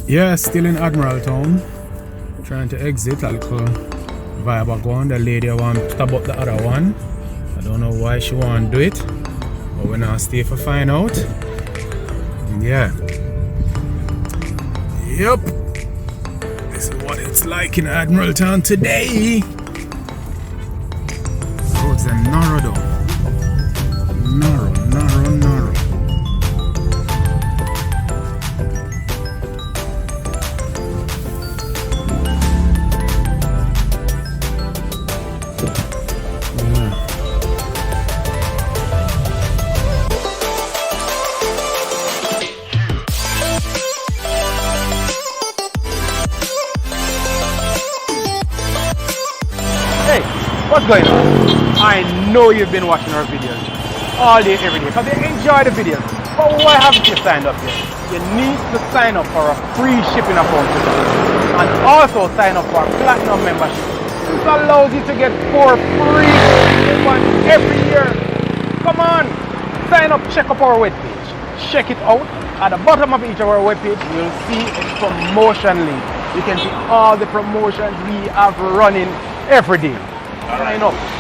Yeah, still in Admiral Town. Trying to exit. A little vibe going. The lady want to stop up the other one. I don't know why she want to do it, but we're not stay for find out. Yeah. Yep. This is what it's like in Admiral Town today. Roads are narrow though. Narrow. Hey, what's going on? I know you've been watching our videos all day, every day, because you enjoy the videos. But why haven't you signed up yet? You need to sign up for a free shipping account today. And also sign up for a platinum membership. This allows you to get 4 free coupons every year. Come on, sign up, check up our webpage. Check it out. At the bottom of each of our webpage, you'll see a promotion link. You can see all the promotions we have running every day. Sign up.